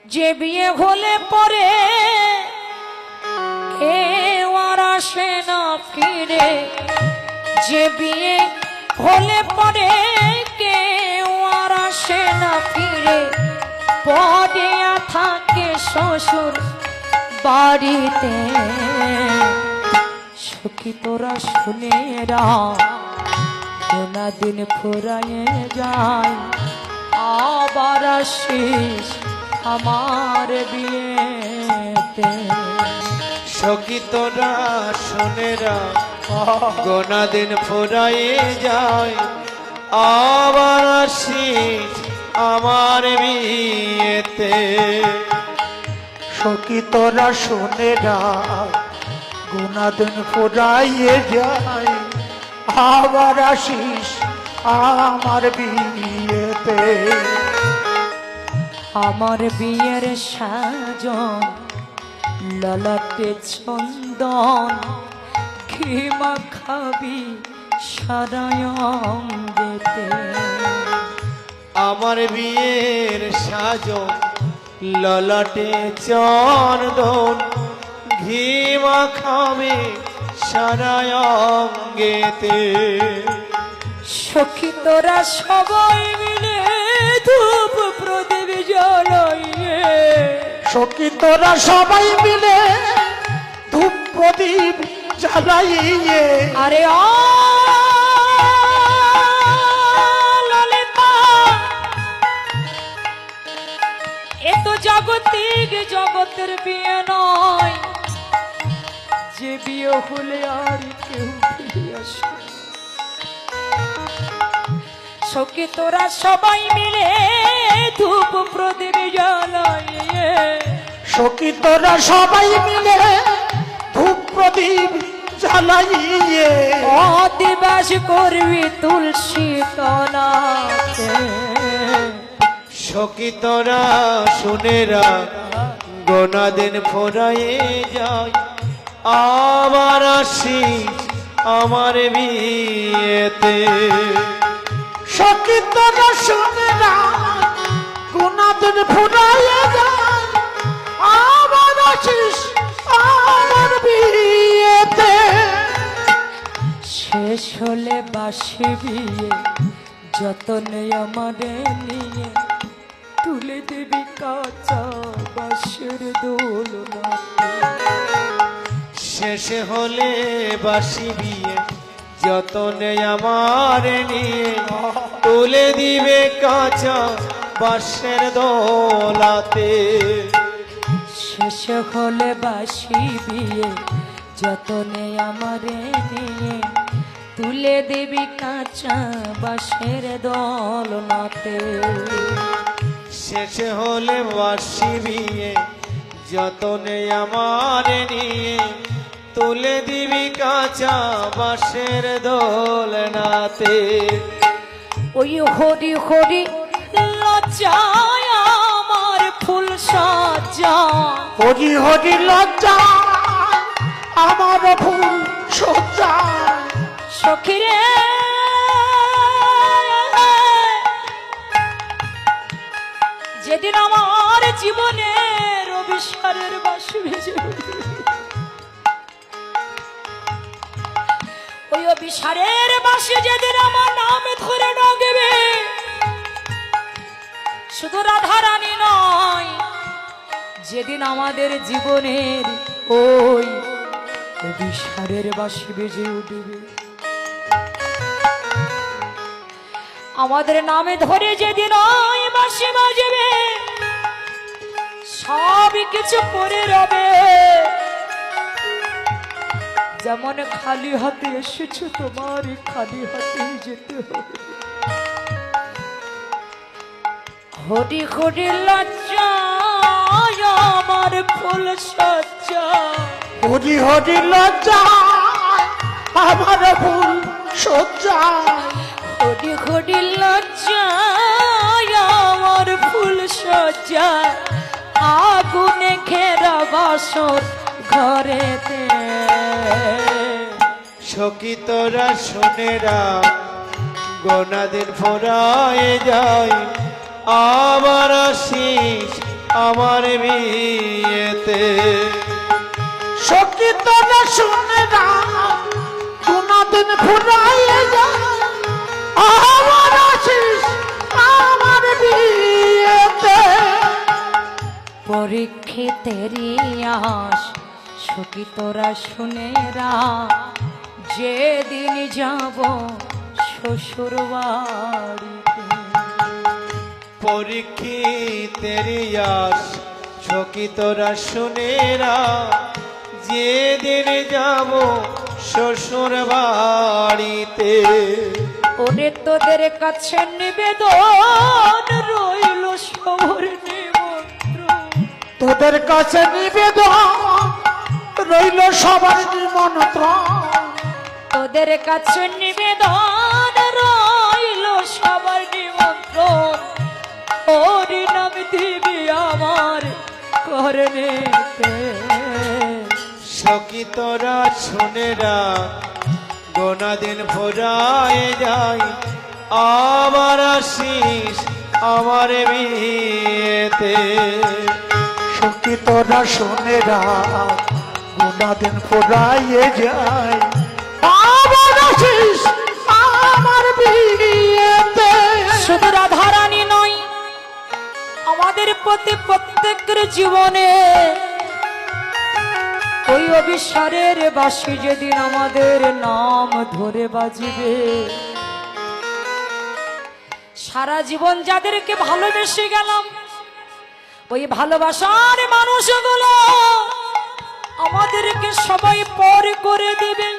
যে বিয়ে হলে পরে কেউ আর আসে না ফিরে, যে বিয়ে হলে পরে কেউ আর আসে না ফিরে, পরে থাকে শ্বশুর বাড়িতে। সখী তোরা শুনে গোনা দিন ফুরায়ে যায়, আবার আসিস আমার বিয়েতে। সখী তোরা শুনে গোনা দিন ফুরায়ে যায়, আবার আসিস আমার বিয়েতে। সখী তোরা শুনে গোনা দিন ফুরাইয়ে যায়, আবার আসিস আমার বিয়েতে। আমার বিয়ের সাজন ললাটে চন্দন, ঘি মাখাবি সারায়ঙ্গেতে। আমার বিয়ের সাজন ললাটে চন্দন, ঘি মাখাবে সারায় অঙ্গেতে। সখী তোরা সবাই মিলে ধূপ প্রদীপ জ্বালাইয়ে, সখী তোরা সবাই মিলে ধূপ প্রদীপ জ্বালাইয়ে। আরে ললিতা, এ তো জাগতিক জগতের বিয়ে নয়, যে বিয়ে হলে আর কেউ ফিরে আসে। সখী তোরা সবাই মিলে ধূপ প্রদীপ জ্বালাইয়ে, সখী তোরা সবাই মিলে ধূপ প্রদীপ জ্বালাইয়ে। অদিবাস করবি তুলসী তলাতে। সখী তোরা শুনে গোনা দিন ফুরায়ে যায়, আবার আসিস আমার বিয়েতে। সখী তোরা শুনে গোনা দিন ফুরাইয়ে যায়, আবার আসিস আমার বিয়েতে। শেষ হলে বাসি বিয়ে যতনে আমারে নিয়ে, তুলে দেবি কাঁচা বাঁশের দোলনাতে। শেষ হলে বাসি বিয়ে যতনে আমার নিয়ে, তুলে দিবে কাঁচা বাঁশের দোলাতে। শেষ হলে বাসি বিয়ে যতনে আমারে নিয়ে, তুলে দেবি কাঁচা বাঁশের দোলনাতে। শেষ হলে বাসি বিয়ে যতনে আমার নিয়ে, তুলে দিবি কাঁচা বাঁশের দোলনাতে। ওই হরি হরি লজ্জায় আমার ফুল সজ্জা, হরি হরি লজ্জা আমার ফুল সজ্জা। সখীরে যেদিন আমার জীবনের অভিসারের বাঁশি ভেজে উঠবে, ওই অভিসারের বাঁশি যেদিন আমার নাম ধরে ডাকবে, শুধু রাধা রানী নয়, যেদিন আমাদের জীবনের ওই অভিসারের বাঁশি বেজে উঠবে, আমাদের নামে ধরে যেদিন ওই বাঁশি বাজবে, সব কিছু পরে রবে। যেমন খালি হাতে এসেছো, তোমার খালি হাতে যেতে হবে। হরি হরি লজ্জা আমার ফুল সজ্জা, হরি হরি লজ্জা আমার ফুল সজ্জা। হরি হরি লজ্জা আমার ফুল সজ্জা, আগুনে ঘেরা বাসর ঘরেতে। সখী তোরা শুনে গোনা দিন ফুরায়ে যায়, আবার আসিস আমার বিয়েতে। সখী তোরা শুনে না কোনদিন ফুরাইয়ে যায় আমার আশিস আমার বিয়েতে। পরীক্ষিতেরই আস সখী তোরা শুনেরা যেদিন যাব শ্বশুর বাড়িতে। পরীক্ষিতের আস সখী তোরা শুনেরা যেদিন যাব শ্বশুর বাড়িতে। ওরে তোদের কাছে নিবেদন রইল সবর নিমন্ত্রণ। তোদের কাছে নিবেদন রইল সবার নিমন্ত্রণ। তোদের কাছে নিবেদন রইল সবার নিমন্ত্রণ। ওরি নাম দিবি আমার করনেতে। সখী তোরা শুনেরা গোনা দিন ফুরায় যায় আবার আসিস আমার বিয়েতে। সখী তোরা শুনে রাখ গুনাদিন ফুরাইয়ে যায় আবার আসিস আমার বিয়েতে। শুধু রাধারানী নয়, আমাদের প্রতি প্রত্যেকের জীবনে ওই অবিসারের বাঁশি যেদিন আমাদের নাম ধরে বাজবে, সারা জীবন যাদেরকে ভালোবেসে গেলাম ওই ভালোবাসার মানুষগুলো আমাদেরকে সবাই পর করে দিবে।